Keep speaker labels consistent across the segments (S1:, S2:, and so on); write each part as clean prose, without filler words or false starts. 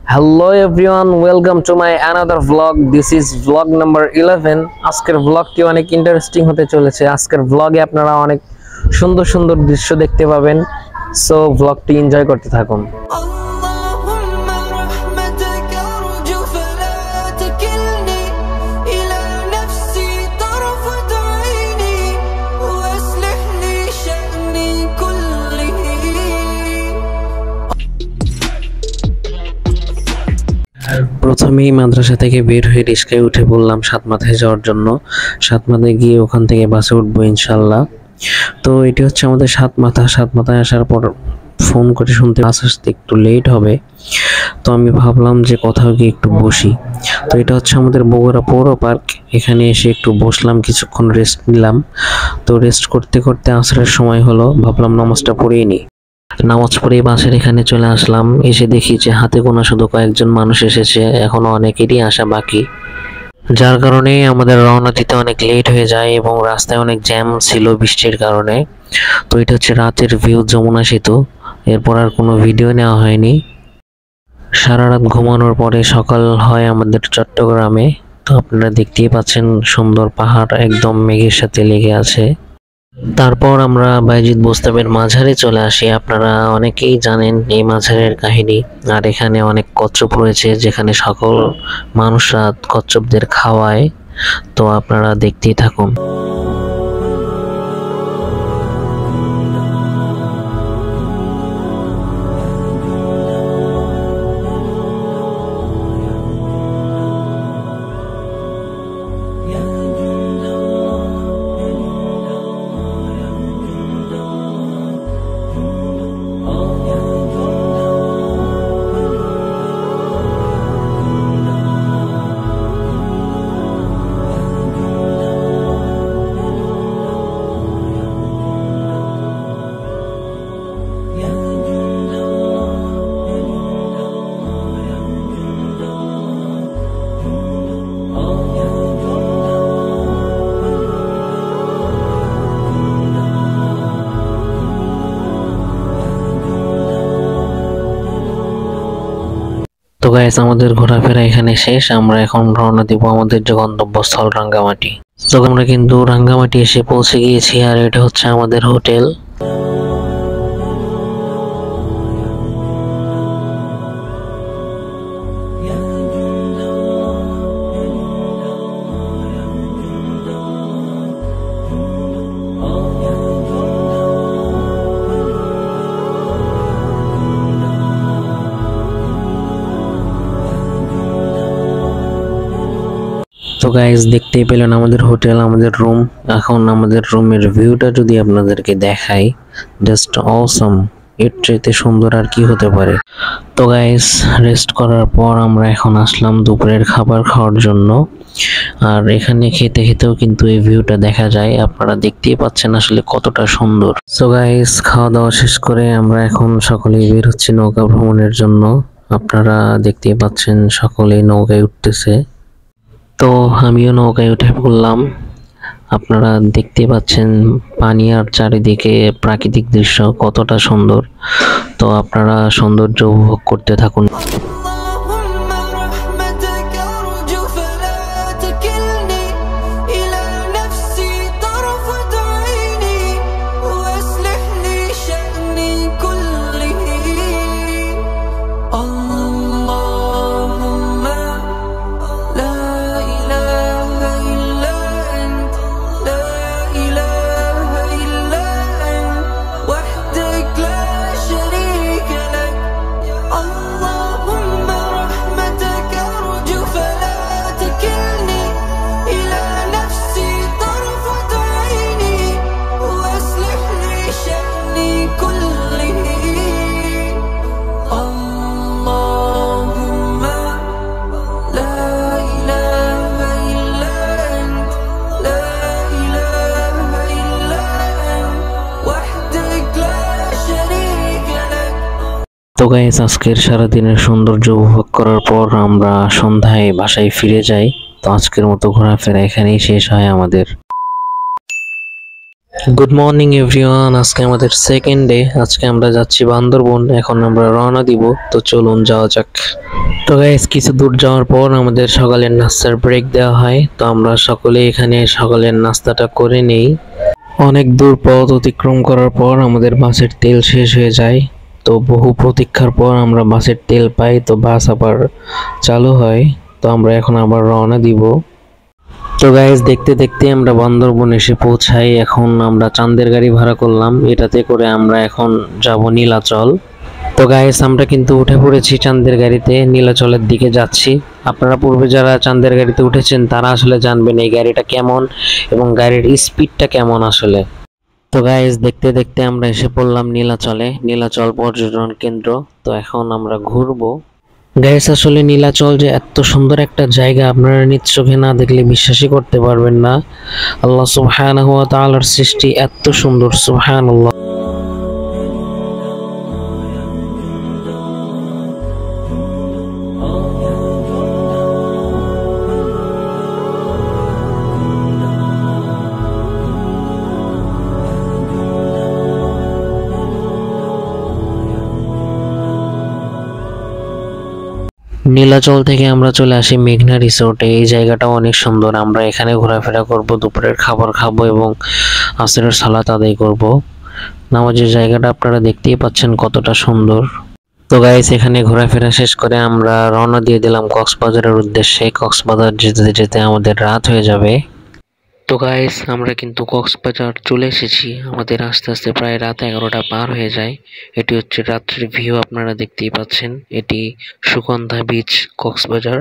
S1: Hello everyone, welcome to my another vlog. This is vlog number 11. আজকের vlogটি অনেক interesting হতে চলেছে। আজকের vlog-এ আপনারা অনেক সুন্দর সুন্দর দৃশ্য দেখতে পাবেন। সো vlogটি এনজয় করতে থাকুন। প্রথমেই মাদ্রাসা থেকে বের হয়ে রিস্কায় উঠে বললাম সাতমাথায় যাওয়ার জন্য। সাতমাথায় গিয়ে ওখান থেকে বাসে উঠবো ইনশাল্লাহ। তো এটি হচ্ছে আমাদের সাতমাথায় আসার পর ফোন করে শুনতে বাস আসতে একটু লেট হবে। তো আমি ভাবলাম যে কোথাও গিয়ে একটু বসি। তো এটা হচ্ছে আমাদের বগুড়া পৌর পার্ক। এখানে এসে একটু বসলাম, কিছুক্ষণ রেস্ট নিলাম। তো রেস্ট করতে করতে আসরের সময় হলো, ভাবলাম নামাজটা পড়েই নিই। নামাজ পড়ে বাসের এখানে চলে আসলাম। এসে দেখি যে হাতে গোনা শুধু কয়েকজন মানুষ এসেছে, এখনো অনেকেরই আসা বাকি, যার কারণে আমাদের রওনা দিতে অনেক লেট হয়ে যায় এবং রাস্তায় অনেক জ্যাম ছিল বৃষ্টির কারণে। তো এটা হচ্ছে রাতের ভিউ, যমুনা সেতু। এরপর আর কোনো ভিডিও নেওয়া হয়নি। সারা রাত ঘুমানোর পরে সকাল হয় আমাদের চট্টগ্রামে। তো আপনারা দেখতেই পাচ্ছেন সুন্দর পাহাড় একদম মেঘের সাথে লেগে আছে। তারপর আমরা বাইজিদ বোস্তামের মাঝারে চলে আসি। আপনারা অনেকেই জানেন এই মাঝারের কাহিনী। আর এখানে অনেক কচ্ছপ রয়েছে, যেখানে সকল মানুষরা কচ্ছপদের খাওয়ায়। তো আপনারা দেখতেই থাকুন। তো গাইস, আমাদের ঘোরাফেরা এখানে শেষ। আমরা এখন রওনা দিব আমাদের যে গন্তব্যস্থল রাঙ্গামাটি। তো আমরা কিন্তু রাঙ্গামাটি এসে পৌঁছে গিয়েছি, আর এটা হচ্ছে আমাদের হোটেল। তো গাইস, দেখতেই পেলেন আমাদের হোটেল, আমাদের রুম। এখন আমাদের রুমের ভিউটা যদি আপনাদেরকে দেখাই, জাস্ট অসাম। এর চাইতে সুন্দর আর কি হতে পারে। তো গাইস, রেস্ট করার পর আমরা এখন আসলাম দুপুরের খাবার খাওয়ার জন্য। আর এখানে খেতে খেতেও কিন্তু এই ভিউটা দেখা যায়। আপনারা দেখতেই পাচ্ছেন আসলে কতটা সুন্দর। সো গাইস, খাওয়া দাওয়া শেষ করে আমরা এখন সকলেই বের হচ্ছি নৌকা ভ্রমণের জন্য। আপনারা দেখতেই পাচ্ছেন সকলেই নৌকায় উঠতেছে। তো আমিও নৌকায় উঠে পড়লাম। আপনারা দেখতে পাচ্ছেন পানি আর চারিদিকে প্রাকৃতিক দৃশ্য কতটা সুন্দর। তো আপনারা সৌন্দর্য উপভোগ করতে থাকুন। তো গাইস, আজকের সারাদিনের সৌন্দর্য উপভোগ করার পর আমরা সন্ধ্যায় বাসায় ফিরে যাই। তো আজকের মতো ঘোরাফেরা এখানেই শেষ হয় আমাদের। গুড মর্নিং এভরিওয়ান, আজকে আমাদের সেকেন্ড ডে। আজকে আমরা যাচ্ছি বান্দরবন। এখন আমরা রওনা দিব, তো চলুন যাওয়া যাক। তো গাইস, কিছু দূর যাওয়ার পর আমাদের সকালের নাস্তার ব্রেক দেওয়া হয়, তো আমরা সকলে এখানে সকালের নাস্তাটা করে নেই। অনেক দূর পথ অতিক্রম করার পর আমাদের বাসের তেল শেষ হয়ে যায়। তো বহু প্রতীক্ষার পর আমরা বাসের তেল পাই, তো বাস আবার চালু হয়। তো আমরা এখন আবার রওনা দিব। তো গাইস, দেখতে দেখতে আমরা বান্দরবন এসে পৌঁছাই। এখন আমরা চাঁদের গাড়ি ভাড়া করলাম, এটাতে করে আমরা এখন যাব নীলাচল। তো গাইস, আমরা কিন্তু উঠে পড়েছি চাঁদের গাড়িতে, নীলাচলের দিকে যাচ্ছি। আপনারা পূর্বে যারা চাঁদের গাড়িতে উঠেছেন তারা আসলে জানবেন এই গাড়িটা কেমন এবং গাড়ির স্পিডটা কেমন আসলে। তো গাইস, দেখতে দেখতে আমরা এসে পড়লাম নীলাচলে, নীলাচল পর্যটন কেন্দ্র। তো এখন আমরা ঘুরবো। গাইস, আসলে নীলাচল যে এত সুন্দর একটা জায়গা, আপনারা নিজ চোখে না দেখলে বিশ্বাসই করতে পারবেন না। আল্লাহ সুবহানাহু ওয়া তাআলার সৃষ্টি এত সুন্দর, সুবহানাল্লাহ। নীলাচল থেকে আমরা চলে আসি মেঘনা রিসোর্টে। এই জায়গাটাও অনেক সুন্দর। আমরা এখানে ঘোরাফেরা করব, দুপুরের খাবার খাবো এবং আসরের সালাত আদায় করব। নামাজের জায়গাটা আপনারা দেখতেই পাচ্ছেন কতটা সুন্দর। তো গাইস, এখানে ঘোরাফেরা শেষ করে আমরা রওনা দিয়ে দিলাম কক্সবাজারের উদ্দেশ্যে। কক্সবাজার যেতে যেতে আমাদের রাত হয়ে যাবে। তো গাইস, আমরা কিন্তু কক্সবাজার চলে এসেছি। আমাদের আস্তে আস্তে প্রায় রাত 11টা পার হয়ে যায়। এটি হচ্ছে রাত্রির ভিউ, আপনারা দেখতেই পাচ্ছেন। এটি সুগন্ধা বিচ, কক্সবাজার।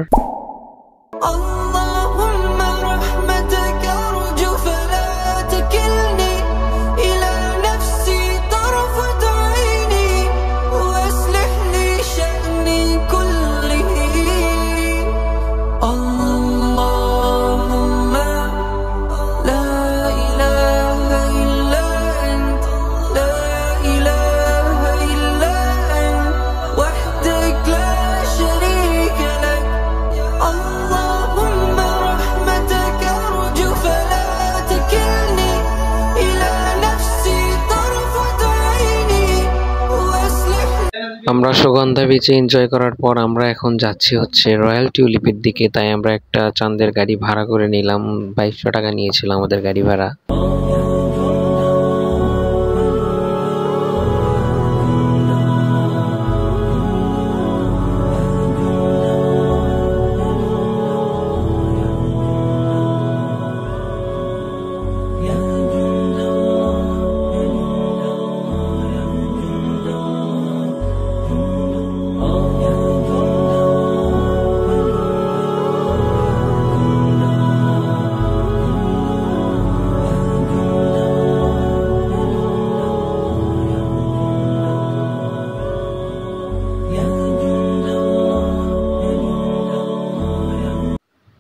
S1: আমরা সুগন্ধা বিচে এনজয় করার পর আমরা এখন যাচ্ছি হচ্ছে রয়্যাল টিউলিপের দিকে। তাই আমরা একটা চাঁদের গাড়ি ভাড়া করে নিলাম। 2200 টাকা নিয়েছিল আমাদের গাড়ি ভাড়া।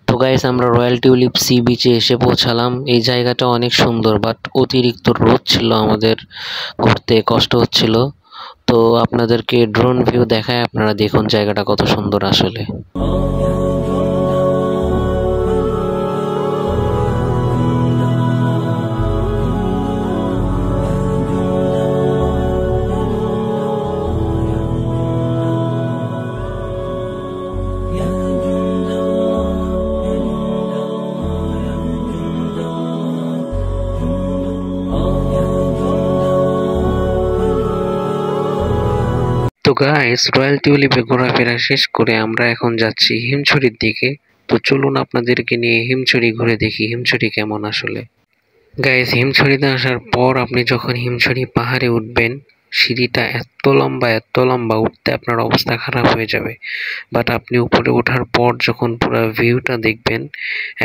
S1: তো গাইস, আমরা রয়্যাল টিউলিপ সি বিচে এসে পৌঁছালাম। এই জায়গাটা অনেক সুন্দর, বাট অতিরিক্ত রোদ ছিল, আমাদের ঘুরতে কষ্ট হচ্ছিল। তো আপনাদেরকে ড্রোন ভিউ দেখায়, আপনারা দেখুন জায়গাটা কত সুন্দর আসলে। তো গাইস, রয়্যাল টিউলিপে ঘোরাফেরা শেষ করে আমরা এখন যাচ্ছি হিমছড়ির দিকে। তো চলুন আপনাদেরকে নিয়ে হিমছড়ি ঘুরে দেখি হিমছড়ি কেমন আসলে। গাইস, হিমছড়িতে আসার পর আপনি যখন হিমছড়ি পাহাড়ে উঠবেন, সিঁড়িটা এত লম্বা, উঠতে আপনার অবস্থা খারাপ হয়ে যাবে। বাট আপনি উপরে ওঠার পর যখন পুরো ভিউটা দেখবেন,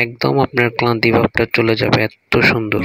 S1: একদম আপনার ক্লান্তি ভাবটা চলে যাবে, এত সুন্দর।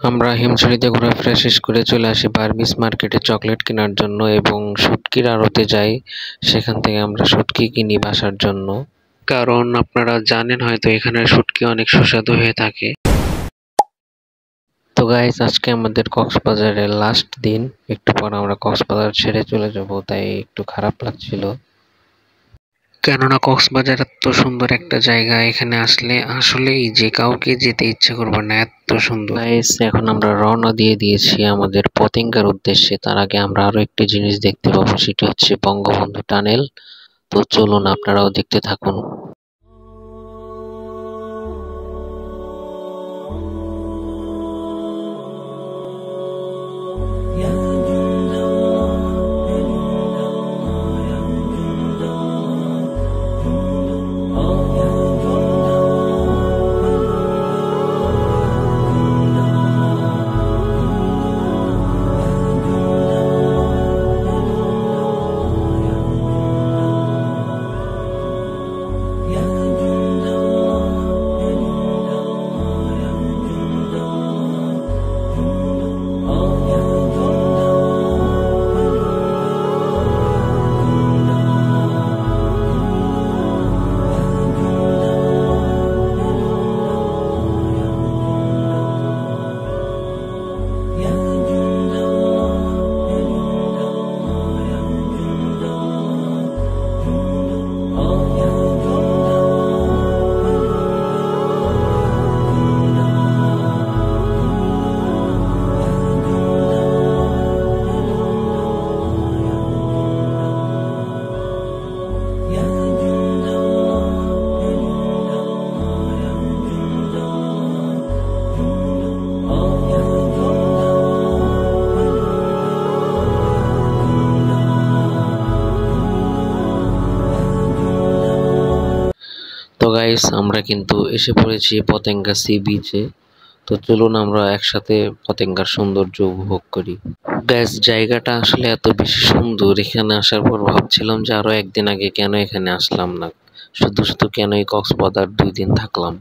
S1: আমরা হিমছড়িতে ঘোরাফেরা শেষ করে চলে আসি বার্বিস মার্কেটে চকলেট কেনার জন্য এবং শুটকির আড়তে যাই। সেখান থেকে আমরা শুটকি কিনি বাসার জন্য, কারণ আপনারা জানেন হয়তো এখানের শুটকি অনেক সুস্বাদু হয়ে থাকে। তো গাইস, আজকে আমাদের কক্সবাজারের লাস্ট দিন, একটু পর আমরা কক্সবাজার ছেড়ে চলে যাব, তাই একটু খারাপ লাগছিল। কেননা কক্সবাজার এত সুন্দর একটা জায়গা, এখানে আসলে আসলেই যে কাউকে যেতে ইচ্ছে করবে না, এত সুন্দর। গাইস, এখন আমরা রওনা দিয়ে দিয়েছি আমাদের পতেঙ্গার উদ্দেশ্যে। তার আগে আমরা আরো একটি জিনিস দেখতে পাবো, সেটি হচ্ছে বঙ্গবন্ধু টানেল। তো চলুন আপনারাও দেখতে থাকুন। তো গাইস, আমরা কিন্তু এসে পড়েছি পতেঙ্গা সি বিচে। তো চলুন আমরা একসাথে পতেঙ্গার সৌন্দর্য উপভোগ করি। গাইস, জায়গাটা আসলে এত বেশি সুন্দর, এখানে আসার পর ভাবছিলাম যে আরো একদিন আগে কেন এখানে আসলাম না, শুধু শুধু কেনই কক্সবাজার 2 দিন থাকলাম।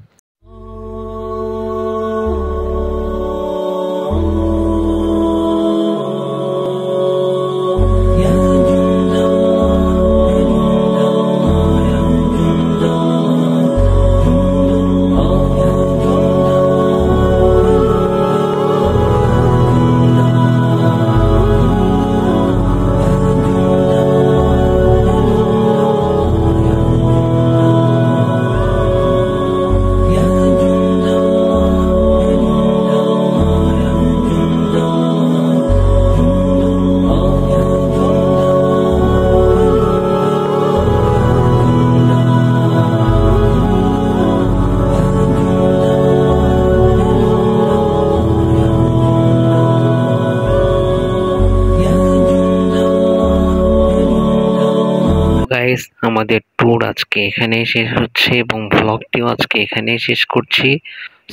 S1: গাইস, আমাদের ট্যুর আজকে এখানেই শেষ হচ্ছে এবং ব্লগটিও আজকে এখানেই শেষ করছি।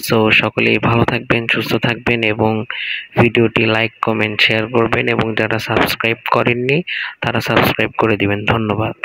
S1: সো সকলেই ভালো থাকবেন, সুস্থ থাকবেন এবং ভিডিওটি লাইক, কমেন্ট, শেয়ার করবেন এবং যারা সাবস্ক্রাইব করেননি তারা সাবস্ক্রাইব করে দিবেন। ধন্যবাদ।